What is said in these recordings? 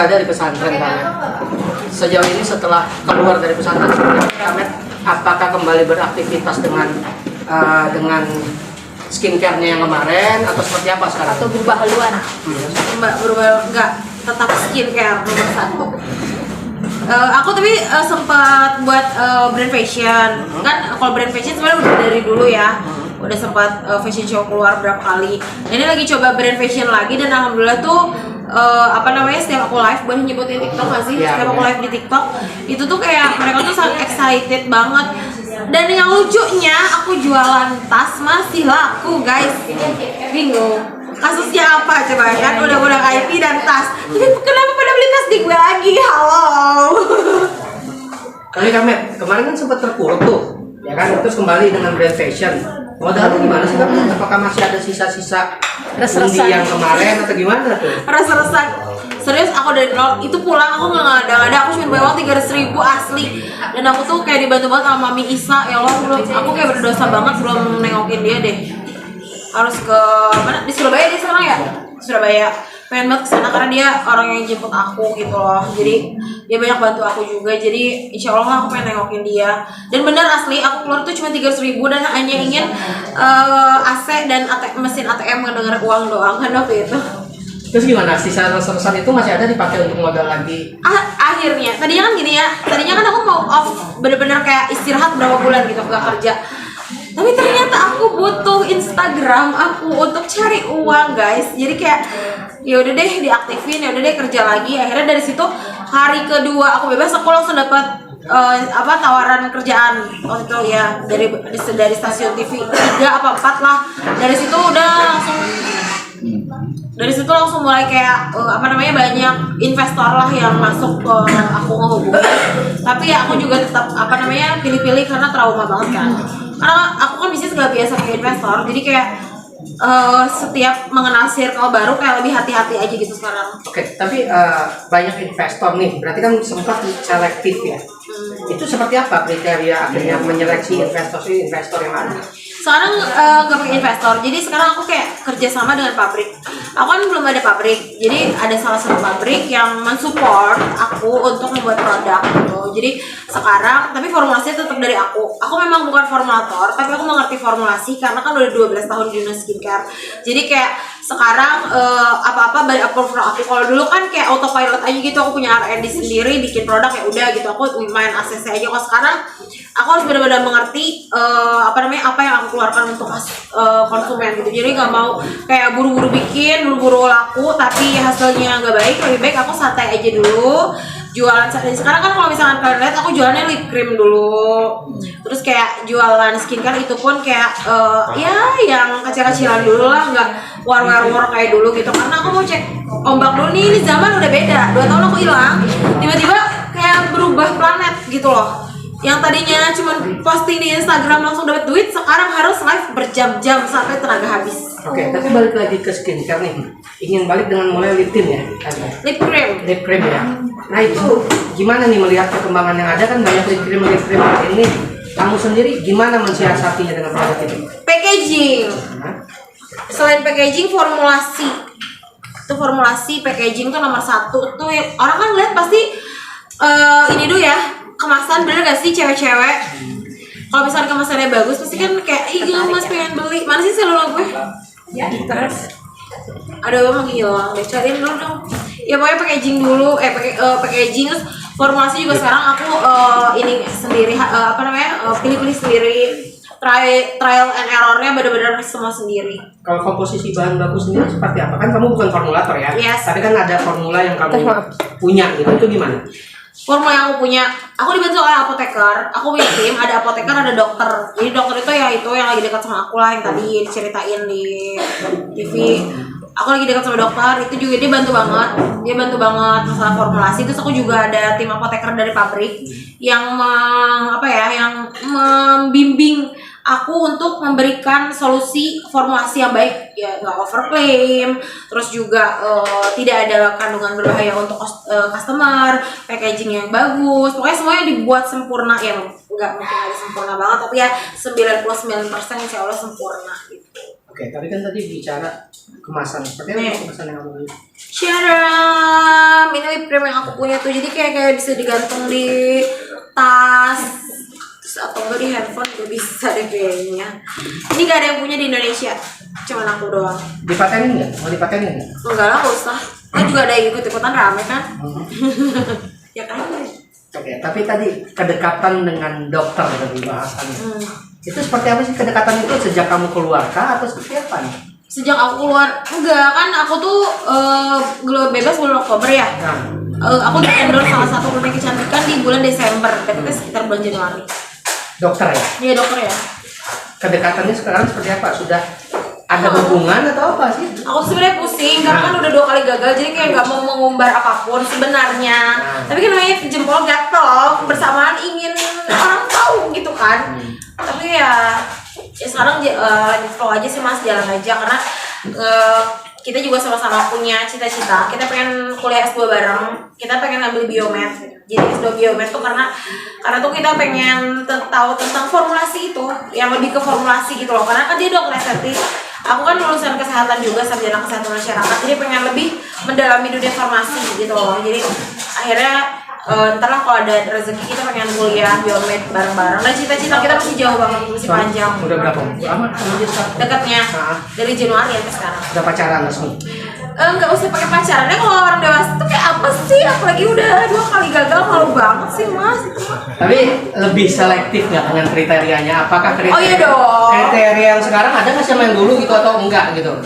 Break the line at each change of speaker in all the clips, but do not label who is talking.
Ada di pesantren kan? Sejauh ini setelah keluar dari pesantren, Kamet apakah kembali beraktivitas dengan skincare-nya yang kemarin atau seperti apa sekarang?
Atau berubah haluan?
Berubah enggak, tetap skincare nomor 1. Aku tapi sempat buat brand fashion. Kan kalau brand fashion sebenarnya udah dari dulu ya. Udah sempat fashion show keluar berapa kali. Nah, ini lagi coba brand fashion lagi dan alhamdulillah tuh setiap aku live, boleh nyebutin TikTok nggak sih? Setiap aku live di TikTok itu tuh kayak mereka tuh sangat excited banget. Dan yang lucunya aku jualan tas masih laku guys. Bingung kasusnya apa coba kan? Udah IT dan tas, tapi kenapa pada beli tas di gue lagi? Halo.
Tapi Kamet kemarin kan sempat terpuruk tuh, ya kan? Terus kembali dengan brand fashion. Modalnya gimana sih Kamet? Apakah masih ada sisa-sisa undi yang kemarin atau gimana tuh?
Rasa-rasa serius aku dari nol itu pulang aku nggak ada aku cuma bawa 300.000 asli dan aku tuh kayak dibantu banget sama Mami Isa. Ya Allah, aku kayak berdosa banget belum nengokin dia deh. Harus ke mana? Di Surabaya dia sekarang ya? Surabaya. Pengen banget kesana karena dia orang yang jemput aku gitu loh. Jadi dia banyak bantu aku juga. Jadi insya Allah aku pengen nengokin dia. Dan bener asli aku keluar tuh cuma 300.000 dan hanya ingin AC dan mesin ATM ngedenger uang doang kan waktu itu.
Terus gimana? Sisa resersan itu masih ada dipakai untuk modal lagi?
Akhirnya, tadinya kan gini ya. Tadinya kan aku mau off bener-bener kayak istirahat berapa bulan gitu gak kerja. Tapi ternyata aku butuh Instagram aku untuk cari uang guys. Jadi kayak ya udah deh diaktifin, ya udah deh kerja lagi. Akhirnya dari situ hari kedua aku bebas, aku langsung dapat tawaran kerjaan waktu itu ya dari stasiun TV 3 apa 4 lah. Dari situ langsung mulai kayak banyak investor lah yang masuk ke aku ngehubungin. Tapi ya aku juga tetap pilih-pilih karena trauma banget kan. Karena aku kan bisnis gak biasa kayak investor, jadi kayak setiap mengenal circle baru kayak lebih hati-hati aja gitu sekarang.
Oke, tapi banyak investor nih, berarti kan sempat selektif ya. Itu seperti apa kriteria akhirnya menyeleksi investor yang ada?
Sekarang gak pakai investor, jadi sekarang aku kayak kerjasama dengan pabrik. Aku kan belum ada pabrik, jadi ada salah satu pabrik yang mensupport aku untuk membuat produk gitu. Jadi sekarang, tapi formulasinya tetap dari aku. Aku memang bukan formulator, tapi aku mengerti formulasi karena kan udah 12 tahun di dunia skincare. Jadi kayak sekarang apa-apa dari approve aku. Kalau dulu kan kayak autopilot aja gitu, aku punya R&D sendiri, bikin produk ya udah gitu. Aku main ACC aja. Kalau sekarang aku harus benar-benar mengerti apa yang aku keluarkan untuk konsumen gitu. Jadi nggak mau kayak buru-buru bikin, buru-buru laku tapi hasilnya nggak baik. Lebih baik aku santai aja dulu, jualan. Sekarang kan kalau misalkan kalian lihat aku jualannya lip cream dulu, terus kayak jualan skincare itu pun kayak yang kecil-kecilan dulu lah, nggak war kayak dulu gitu. Karena aku mau cek ombak dulu nih, ini zaman udah beda. 2 tahun aku hilang, tiba-tiba kayak berubah planet gitu loh. Yang tadinya cuma posting di Instagram langsung dapat duit, sekarang harus live berjam-jam sampai tenaga habis.
Oke, tapi balik lagi ke skincare nih. Ingin balik dengan mulai lip tint ya?
Lip cream.
Lip cream ya. Nah itu gimana nih melihat perkembangan yang ada, kan banyak lip cream ini. Kamu sendiri gimana mensiasatinya dengan produk ini?
Packaging. Selain packaging, formulasi. Itu formulasi packaging tuh nomor 1 tuh. Orang kan lihat pasti ini dulu ya. Kemasan, bener gak sih cewek-cewek? Kalau misalnya kemasannya bagus, pasti kan kayak, ih mas pengen beli. Mana sih seluruh gue?
Ya, terus
Ada emang hilang deh, cariin dulu dong. Ya pokoknya packaging dulu, packaging, terus formulasi juga sekarang aku ini sendiri, pilih-pilih sendiri. Trial and errornya bener-bener semua sendiri.
Kalau komposisi bahan baku sendiri seperti apa? Kan kamu bukan formulator ya?
Yes.
Tapi kan ada formula yang kamu punya gitu, itu gimana?
Formula yang aku punya, aku dibantu oleh apoteker. Aku punya tim, ada apoteker, ada dokter. Jadi dokter itu yang lagi dekat sama aku lah, yang tadi diceritain di TV. Aku lagi dekat sama dokter, itu juga dia bantu banget masalah formulasi. Terus aku juga ada tim apoteker dari pabrik yang membimbing aku untuk memberikan solusi formulasi yang baik, ya nggak overclaim, terus juga tidak ada kandungan berbahaya untuk customer, packaging yang bagus, pokoknya semuanya dibuat sempurna. Ya nggak mungkin ada sempurna banget, tapi ya 99% insya Allah sempurna gitu.
Oke, tapi kan tadi bicara kemasan. Seperti apa kemasan yang kamu beli?
Sharam, ini whipped cream yang aku punya tuh, jadi kayak bisa digantung di tas atau enggak di handphone juga bisa deh kayaknya. Ini gak ada yang punya di Indonesia, cuman aku doang.
Dipatenin nggak? Mau dipatenin nggak?
Enggak lah, gak usah. Kan juga ada yang ikut-ikutan rame kan? Ya kan?
Oke, tapi tadi kedekatan dengan dokter dari bahasannya. Itu seperti apa sih kedekatan itu sejak kamu keluar kah atau seperti apa nih?
Sejak aku keluar, enggak kan aku tuh bebas bulan Oktober ya. Aku di endorse salah satu klinik kecantikan di bulan Desember, tapi sekitar bulan Januari.
Dokter ya?
Iya dokter ya.
Kedekatannya sekarang seperti apa? Sudah ada hubungan atau apa sih?
Aku sebenarnya pusing karena kan udah 2 kali gagal, jadi kayak nggak mau mengumbar apapun sebenarnya. Tapi kan namanya jempol gatel, bersamaan ingin orang tahu gitu kan. Tapi ya sekarang lanjut flow aja sih mas, jalan aja karena kita juga sama-sama punya cita-cita. Kita pengen kuliah S2 bareng, kita pengen ambil biomed. Jadi S2 biomed tuh karena tuh kita pengen tahu tentang formulasi itu, yang lebih ke formulasi gitu loh. Karena kan dia dokter estetik, aku kan lulusan kesehatan juga, sarjana kesehatan masyarakat. Jadi pengen lebih mendalami dunia farmasi gitu loh. Jadi akhirnya ntar lah kalau ada rezeki kita pengen kuliah biomed bareng-bareng. Dan cita-cita kita masih jauh banget, masih panjang.
Udah berapa lama kamu di sekarang?
Dekatnya dari Januari sampai sekarang.
Udah pacaran resmi?
Nggak usah pakai pacarannya, kalau orang dewasa tuh kayak apa sih? Apalagi udah 2 kali gagal, malu banget sih mas.
Tapi lebih selektif nggak dengan kriterianya? Apakah kriteria,
Oh iya dong.
kriteria yang sekarang ada nggak sama yang dulu gitu atau enggak gitu?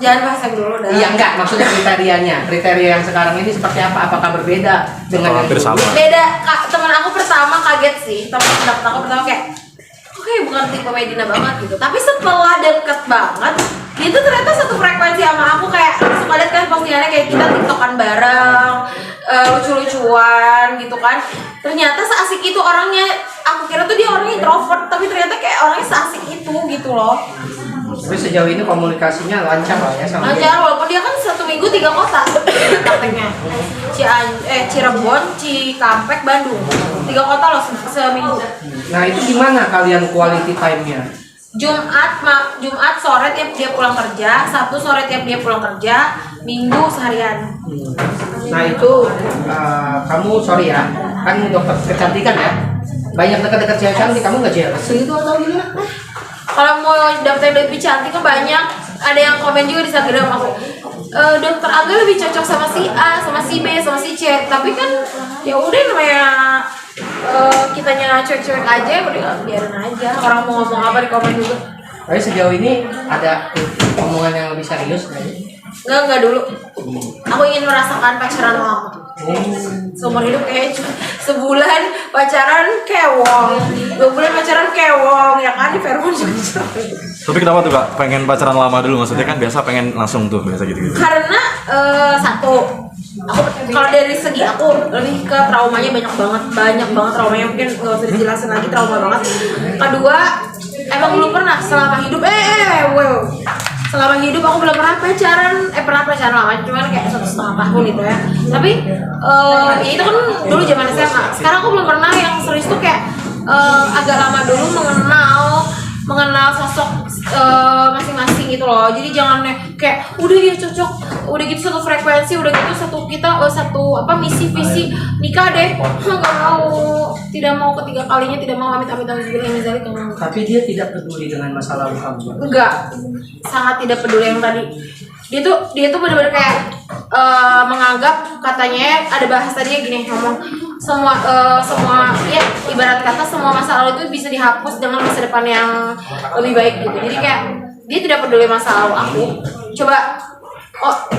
Jangan bahas yang dulu dah.
Iya enggak, maksudnya kriterianya. Kriteria yang sekarang ini seperti apa? Apakah berbeda dengan yang
hampir
dulu?
sama?
Beda. Teman aku pertama kaget sih. Teman aku pertama kayak oke, bukan tipe Medina banget gitu. Tapi setelah deket banget, dia tuh ternyata satu frekuensi sama aku. Kayak suka lihat kan postingannya kayak kita tiktokan bareng, lucu-lucuan gitu kan. Ternyata seasik itu orangnya. Aku kira tuh dia orangnya introvert, tapi ternyata kayak orangnya seasik itu gitu loh.
Tapi sejauh ini komunikasinya lancar lah ya sama dia.
Lancar, walaupun dia kan 1 minggu 3 kota prakteknya. Cirebon, Cikampek, Bandung. 3 kota loh seminggu.
Nah itu gimana kalian quality time-nya?
Jumat sore tiap dia pulang kerja, Sabtu sore tiap dia pulang kerja, Minggu seharian.
Nah itu kamu sorry ya, kan dokter kecantikan ya. Banyak dekat-dekat cewek cantik, kamu nggak jealous itu atau gimana?
Kalau mau dapet yang lebih cantik tuh banyak. Ada yang komen juga di Instagram aku, dokter Aga lebih cocok sama si A, sama si B, sama si C. Tapi kan ya udah namanya kitanya cuek-cuek aja, udah biarin aja. Orang mau ngomong apa di komen juga.
Tapi sejauh ini ada omongan yang lebih serius nggak ya?
Enggak dulu. Aku ingin merasakan pacaran lama. Seumur hidup kayak sebulan pacaran kewong, 2 bulan pacaran kewong, ya kan di Fairmont juga.
Tapi kenapa tuh kak pengen pacaran lama dulu? Maksudnya kan biasa pengen langsung tuh biasa gitu.
Karena satu, aku kalau dari segi aku lebih ke traumanya banyak banget traumanya, mungkin nggak usah dijelasin lagi, trauma banget. Kedua, emang belum pernah selama hidup selama hidup aku belum pernah pacaran lama, cuman kayak 1,5 tahun gitu ya. Tapi ya itu kan dulu zaman SMA. Sekarang aku belum pernah yang serius tuh kayak agak lama dulu mengenal sosok masing-masing gitu loh. Jadi jangan kayak udah ya cocok, udah gitu satu frekuensi, udah gitu satu misi visi nikah deh. Tidak mau ketiga kalinya, tidak mau amit-amit kamu.
Tapi dia tidak peduli dengan masa lalu kamu.
Enggak, sangat tidak peduli yang tadi. Dia tuh benar-benar kayak menganggap, katanya ada bahas tadi gini, ngomong semua ya ibarat kata semua masa lalu itu bisa dihapus dengan masa depan yang lebih baik gitu. Jadi kayak dia tidak peduli masa lalu aku. Coba,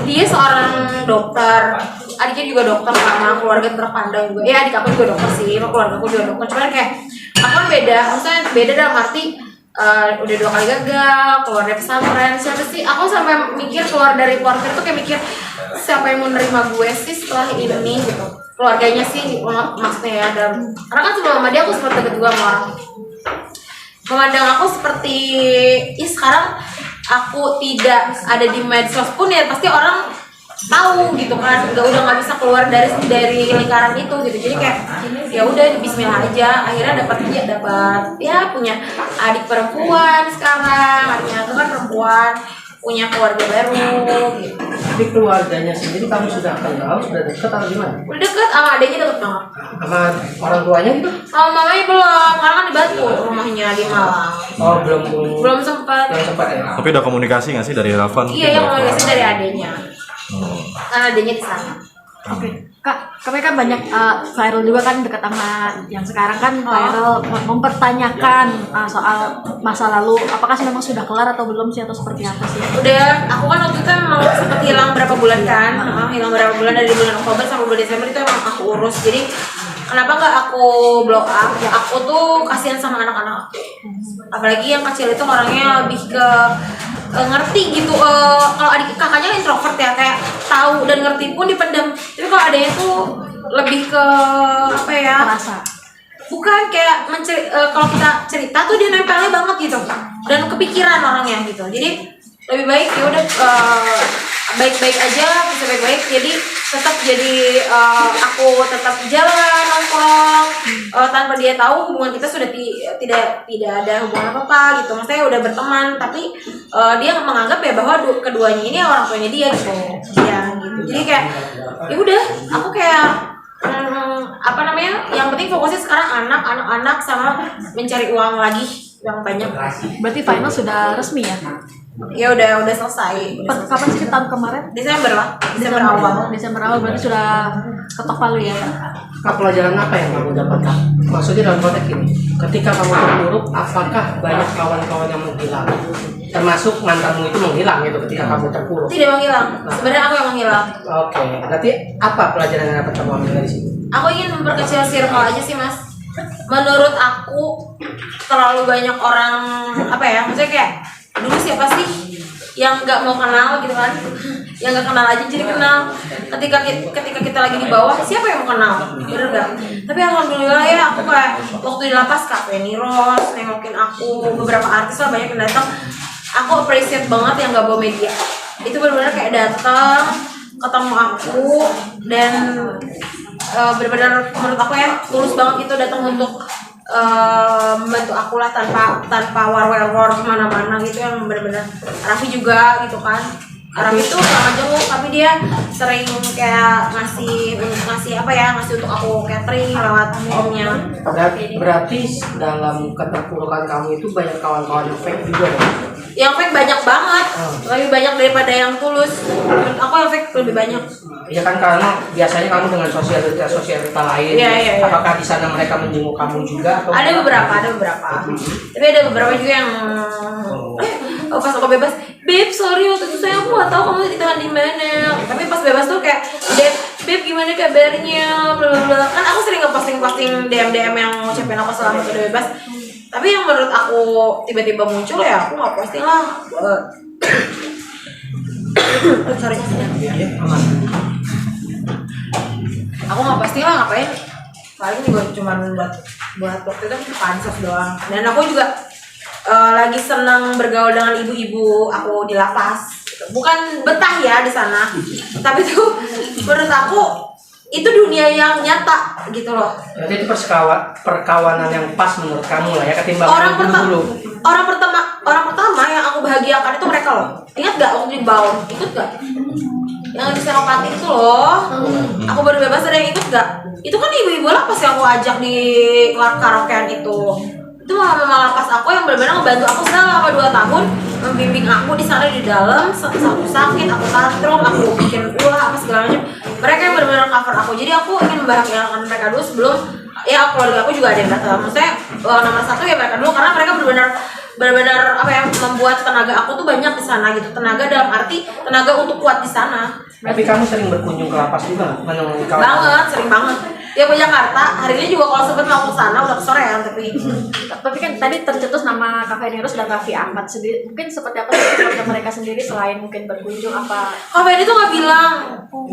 dia seorang dokter, adiknya juga dokter, sama keluarga terpandang juga. Ya adik aku juga dokter sih, keluarga aku juga dokter. Cuman kayak aku kan beda, maksudnya beda dalam arti udah 2 kali gagal, keluar dari pesantren. Siapa sih? Aku sampai mikir keluar dari keluarga itu kayak mikir siapa yang mau nerima gue sih setelah ini gitu. Keluarganya sih maksudnya ya. Karena kan sebelum dia aku sempat deket juga sama orang. Memandang aku seperti sekarang aku tidak ada di medsos pun ya pasti orang tahu gitu kan, udah nggak bisa keluar dari lingkaran itu gitu. Jadi kayak ya udah Bismillah aja, akhirnya dapat ya punya adik perempuan sekarang, adiknya itu kan perempuan, punya keluarga baru gitu.
Tapi keluarganya sendiri kamu sudah kenal, sudah dekat atau gimana?
Udah deket sama adiknya, deket banget.
Sama orang tuanya gitu?
Sama mamanya belum, karena kan di Batu rumahnya di Malang.
Oh
Belum sempat.
Belum sempat ya.
Tapi ada komunikasi nggak sih dari Ravan?
Iya, yang komunikasi dari adiknya. Karena adiknya di sana.
Oke, Kak, kami kan banyak viral juga kan dekat sama yang sekarang kan viral mempertanyakan soal masa lalu. Apakah memang sudah kelar atau belum sih, atau seperti apa sih?
Udah, aku kan waktu itu emang sempat hilang berapa bulan kan, hilang berapa bulan dari bulan Oktober sampai bulan Desember itu emang aku urus. Jadi kenapa nggak aku blow up? Aku tuh kasihan sama anak-anak aku. Apalagi yang kecil itu orangnya lebih ke ngerti gitu. Kalau adik kakaknya introvert ya, kayak tahu dan ngerti pun dipendam. Tapi kalau adanya tuh lebih ke apa ya?
Terasa.
Bukan kayak kalau kita cerita tuh dia nempelnya banget gitu, dan kepikiran orangnya gitu. Jadi lebih baik ya udah baik-baik aja, bisa baik-baik. Jadi tetap aku tetap jalan nongkrong tanpa dia tahu. Hubungan kita sudah tidak ada hubungan apa gitu. Maksudnya udah berteman, tapi dia menganggap ya bahwa keduanya ini orang tuanya dia gitu. Ya gitu. Jadi kayak ya udah, aku kayak apa namanya? Yang penting fokusnya sekarang anak-anak sama mencari uang lagi yang banyak.
Berarti final sudah resmi ya?
Ya udah selesai.
Kapan sih, tahun kemarin?
Desember lah, Desember awal.
Desember awal berarti sudah ketok palu ya?
Kak, pelajaran apa yang kamu dapatkan? Maksudnya dalam konteks ini, ketika kamu terpuruk, apakah banyak kawan-kawan yang menghilang? Termasuk mantanmu itu menghilang gitu ketika kamu terpuruk?
Tidak menghilang. Sebenarnya aku yang menghilang.
Oke, berarti apa pelajaran yang dapat kamu ambil dari sini?
Aku ingin memperkecil circle aja sih, Mas. Menurut aku terlalu banyak orang apa ya? Maksudnya kayak dulu siapa sih yang nggak mau kenal gitu kan? Yang nggak kenal aja jadi kenal. Ketika kita lagi di bawah, siapa yang mau kenal? Bener nggak? Tapi alhamdulillah ya, aku kayak waktu di lapas Kak Penny Rose nengokin aku, beberapa artis lah banyak yang datang. Aku appreciate banget yang nggak bawa media. Itu benar-benar kayak datang ketemu aku dan benar-benar menurut aku ya tulus banget itu datang untuk membantu aku lah tanpa war kemana-mana gitu, yang benar-benar Raffi juga gitu kan. Raffi itu sama jenguk, tapi dia sering kayak ngasih untuk aku catering lewat omnya.
Berarti dalam keterpurukan kamu itu banyak kawan-kawan yang fake juga ya?
Yang fake banyak banget, lebih banyak daripada yang tulus. Menurut aku yang fake lebih banyak.
Iya kan, karena biasanya kamu dengan sosialita lain.
Iya.
Apakah di sana mereka menjenguk kamu juga? Atau
Ada beberapa. Tapi ada beberapa juga yang pas aku bebas, Beb, sorry waktu itu aku nggak tahu kamu ditahan di mana. Tapi pas bebas tuh kayak, Beb gimana kabarnya, blablabla. Kan aku sering ngeposting DM yang ngucapin aku selamat udah bebas. Tapi yang menurut aku tiba-tiba muncul ya aku nggak posting lah. Sorry.
aman.
Aku nggak posting lah, ngapain? Paling juga cuma buat waktu itu pansos doang. Dan aku juga lagi senang bergaul dengan ibu-ibu aku di lapas. Bukan betah ya di sana, tapi tuh menurut aku itu dunia yang nyata gitu loh.
Berarti itu perkawanan yang pas menurut kamu lah ya, ketimbang
Orang
dulu.
pertama yang aku bahagiakan itu mereka loh. Ingat gak waktu di Baum? Ikut gak? Yang di Senopati itu loh. Aku baru bebas, ada yang ikut gak? Itu kan ibu-ibu lapas yang aku ajak di karaokean itu. Itu malah lapas aku yang benar-benar ngebantu aku selama 2 tahun, membimbing aku di sana di dalam. Satu sakit, aku tantrum, aku bikin ulah apa segala macam. Mereka yang benar-benar cover aku. Jadi aku ingin membahagiakan mereka dulu sebelum ya keluarga aku juga ada yang datang. Maksudnya nomor 1 ya mereka dulu, karena mereka benar-benar apa ya, membuat tenaga aku tuh banyak di sana gitu. Tenaga dalam arti tenaga untuk kuat di sana.
Tapi kamu sering berkunjung ke lapas juga menemui kawan?
Banget, sering banget. Ya ke Jakarta, hari ini juga kalau sempet mau ke sana udah kesorean tapi
kan tadi tercetus nama Cafe Nirus dan Raffi Ahmad sendiri. Mungkin seperti apa sih keluarga mereka sendiri selain mungkin berkunjung apa?
Cafe ini tuh nggak bilang,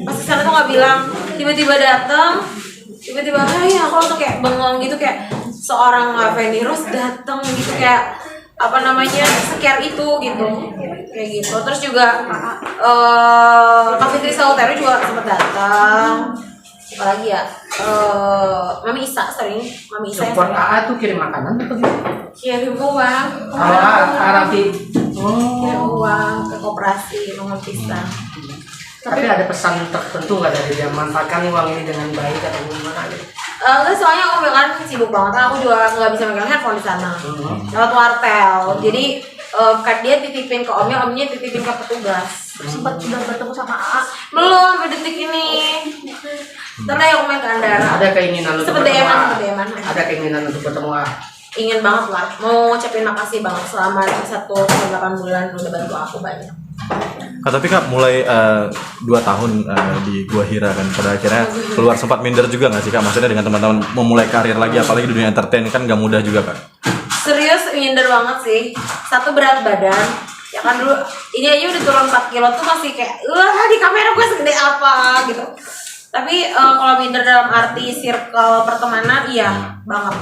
pas di sana tuh nggak bilang. Tiba-tiba datang, tiba-tiba aku langsung kayak bengong gitu, kayak seorang Cafe Nirus datang gitu, kayak apa namanya scare itu gitu kayak gitu. Terus juga Kak Fitri Salutero juga sempat datang. Apalagi ya, Mami Isa sering, Mami Isa yang
Support
sering
AA tuh kirim makanan atau gimana?
kirim uang,
Arafi.
kirim uang ke koperasi Mangun Pisang.
Tapi ada pesan tertentu nggak dari dia, manfaatkan uang ini dengan baik atau gimana gitu?
Enggak, soalnya aku kan sibuk banget, kan aku juga nggak bisa megang handphone di sana. Lewat wartel, jadi kan dia titipin ke omnya titipin ke petugas.
Sempat sudah bertemu sama AA.
Belum sampai detik ini. Ntar deh aku main ke Andara.
Ada keinginan untuk
Sempet
bertemu
DM-an,
AA?
sempet DM-an.
Ada keinginan untuk bertemu AA?
Ingin banget lah, mau ngucapin makasih banget selama 1,8 bulan udah bantu aku banyak.
Kak, tapi Kak mulai 2 tahun di Gua Hira kan, pada akhirnya keluar sempat minder juga nggak sih Kak? Maksudnya dengan teman-teman memulai karir lagi, apalagi di dunia entertain kan nggak mudah juga Kak.
Serius minder banget sih. Satu, berat badan. Ya kan dulu ini aja udah turun 4 kilo tuh masih kayak wah di kamera gue segede apa gitu. Tapi kalau minder dalam arti circle pertemanan iya banget.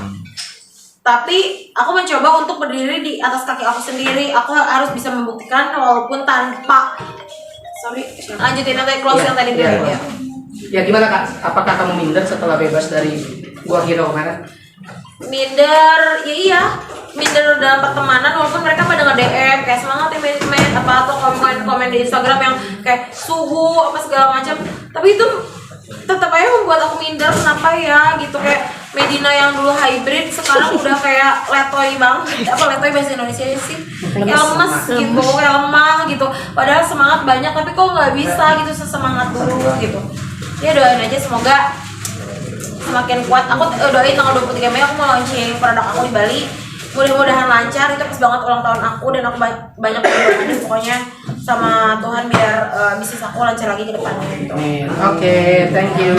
Tapi aku mencoba untuk berdiri di atas kaki aku sendiri. Aku harus bisa membuktikan walaupun tanpa lanjutin nanti close yang tadi bilang ya.
Ya gimana Kak? Apakah kamu minder setelah bebas dari Gua Hira kemarin?
Minder, ya iya minder dalam pertemanan walaupun mereka pada nge-DM kayak semangat ya main apa atau komen di Instagram yang kayak suhu apa segala macam, tapi itu tetap aja membuat aku minder. Kenapa ya gitu, kayak Medina yang dulu hybrid sekarang udah kayak letoy banget. Apa letoy bahasa Indonesia sih? Kayak lemes gitu, kayak lemah gitu, padahal semangat banyak tapi kok nggak bisa gitu sesemangat dulu gitu. Ya doain aja semoga semakin kuat. Aku doain tanggal 23 Mei aku mau launching produk aku di Bali. Mudah-mudahan lancar, itu pas banget ulang tahun aku dan aku banyak berdoa pokoknya sama Tuhan biar bisnis aku lancar lagi ke depannya gitu.
Oke, thank you.